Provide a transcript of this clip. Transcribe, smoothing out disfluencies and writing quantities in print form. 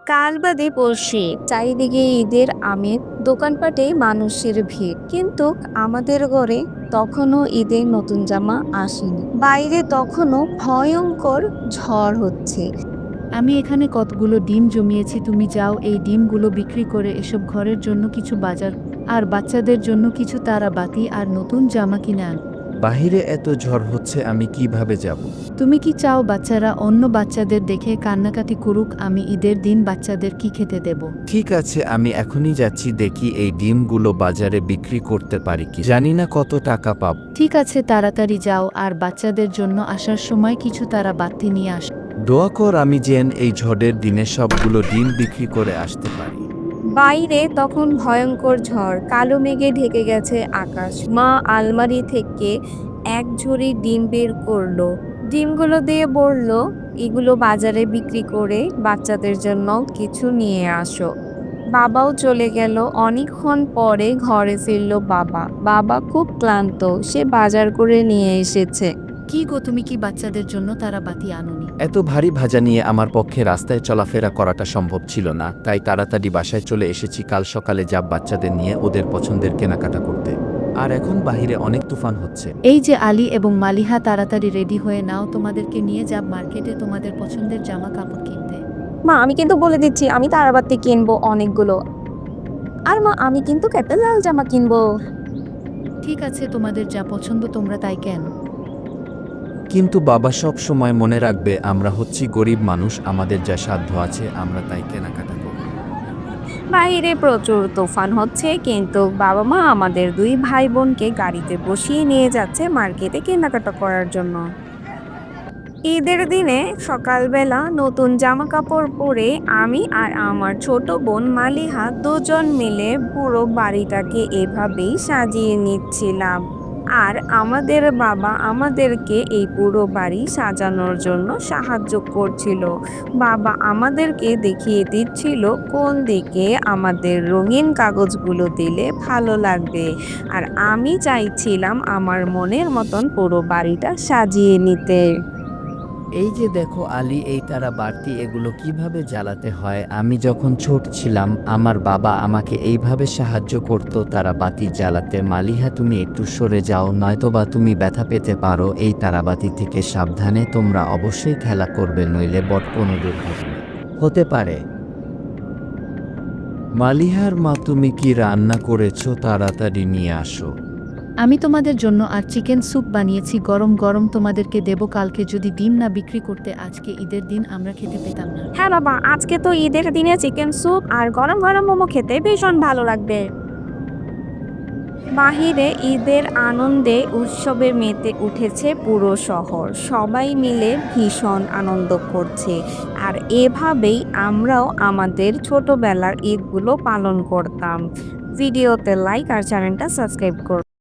কাল বাদে পড়শি চারিদিকে ঈদের আমেজ, দোকানপাটে মানুষের ভিড়, কিন্তু আমাদের ঘরে তখনও ঈদের নতুন জামা আসেনি। বাইরে তখনও ভয়ঙ্কর ঝড় হচ্ছে। আমি এখানে কতগুলো ডিম জমিয়েছি, তুমি যাও এই ডিমগুলো বিক্রি করে এসব ঘরের জন্য কিছু বাজার আর বাচ্চাদের জন্য কিছু তারাবাতি আর নতুন জামা কিনে আন। বাহিরে এত ঝড় হচ্ছে, আমি কিভাবে যাব? তুমি কি চাও বাচ্চারা অন্য বাচ্চাদের দেখে কান্নাকাটি করুক? আমি ঈদের দিন বাচ্চাদের কি খেতে দেব? ঠিক আছে, আমি এখনই যাচ্ছি, দেখি এই ডিমগুলো বাজারে বিক্রি করতে পারি কি। জানি না কত টাকা পাব। ঠিক আছে, তাড়াতাড়ি যাও আর বাচ্চাদের জন্য আসার সময় কিছু তারাবাতি নিয়ে আস। দোয়া কর আমি যেন এই ঝড়ের দিনে সবগুলো ডিম বিক্রি করে আসতে পারি। বাইরে তখন ভয়ঙ্কর ঝড়, কালো মেঘে ঢেকে গেছে আকাশ। মা আলমারি থেকে এক ঝুড়ি ডিম বের করলো, ডিমগুলো দিয়ে বলল, এগুলো বাজারে বিক্রি করে বাচ্চাদের জন্য কিছু নিয়ে আসো। বাবাও চলে গেল। অনেকক্ষণ পরে ঘরে ফিরল বাবা। বাবা খুব ক্লান্ত, সে বাজার করে নিয়ে এসেছে। কি গো, তুমি কি বাচ্চাদের জন্য তারাবাতি আনোনি? এত ভারী ভাজা নিয়ে আমার পক্ষে রাস্তায় চলাফেরা করাটা সম্ভব ছিল না, তাই তাড়াতাড়ি বাসায় চলে এসেছি। কাল সকালে যাব বাচ্চাদের নিয়ে ওদের পছন্দের কেনাকাটা করতে। আর এখন বাহিরে অনেক তুফান হচ্ছে। এই যে আলী এবং মালিহা, তাড়াতাড়ি রেডি হয়ে নাও, তোমাদেরকে নিয়ে যাব মার্কেটে তোমাদের পছন্দের জামা কাপড় কিনতে। মা, আমি কিন্তু বলে দিচ্ছি, আমি তারাবাতি কিনবো অনেকগুলো। আর মা, আমি কিন্তু একটা লাল জামা কিনবো। ঠিক আছে, তোমাদের যা পছন্দ তোমরা তাই কেন। কিন্তু বাবা সব সময় মনে রাখবে আমরা হচ্ছি গরিব মানুষ, আমাদের যা সাধ্য আছে আমরা তাই কেনাকাটা করব। বাইরে প্রচুর তুফান হচ্ছে, কিন্তু বাবা মা আমাদের দুই ভাই বোনকে গাড়িতে বসিয়ে নিয়ে যাচ্ছে মার্কেটে কেনাকাটা করার জন্য। ঈদের দিনে সকালবেলা নতুন জামা কাপড় পরে আমি আর আমার ছোট বোন মালিহা দুজন মিলে পুরো বাড়িটাকে এভাবেই সাজিয়ে নিচ্ছিলাম। আর আমাদের বাবা আমাদেরকে এই পুরো বাড়ি সাজানোর জন্য সাহায্য করছিল। বাবা আমাদেরকে দেখিয়ে দিচ্ছিল কোন দিকে আমাদের রঙিন কাগজগুলো দিলে ভালো লাগবে। আর আমি চাইছিলাম আমার মনের মতন পুরো বাড়িটা সাজিয়ে নিতে। এই যে দেখো আলী, এই তারা বাড়তি এগুলো কিভাবে জ্বালাতে হয়। আমি যখন ছোট ছিলাম আমার বাবা আমাকে এইভাবে সাহায্য করত তারা বাতি জ্বালাতে। মালিহা, তুমি একটু সরে যাও, নয়তোবা তুমি ব্যথা পেতে পারো। এই তারাবাতি থেকে সাবধানে, তোমরা অবশ্যই খেলা করবে, নইলে বড় কোনো দুর্ঘটনা হতে পারে। মালিহার মা, তুমি কি রান্না করেছো? তাড়াতাড়ি নিয়ে আসো। আমি তোমাদের জন্য আর চিকেন স্যুপ বানিয়েছি, গরম গরম তোমাদেরকে দেব। কালকে যদি ডিম না বিক্রি করতে, আজকে ঈদের দিন আমরা খেতে পেতাম না। হ্যাঁ বাবা, আজকে তো ঈদের দিনে চিকেন স্যুপ আর গরম গরম মোমো খেতে ভীষণ ভালো লাগবে। বাহিরে ঈদের আনন্দে উৎসবে মেতে উঠেছে পুরো শহর। সবাই মিলে ভীষণ আনন্দ করছে। আর এভাবেই আমরাও আমাদের ছোটবেলার ঈদগুলো পালন করতাম। ভিডিওতে লাইক আর চ্যানেলটা সাবস্ক্রাইব করুন।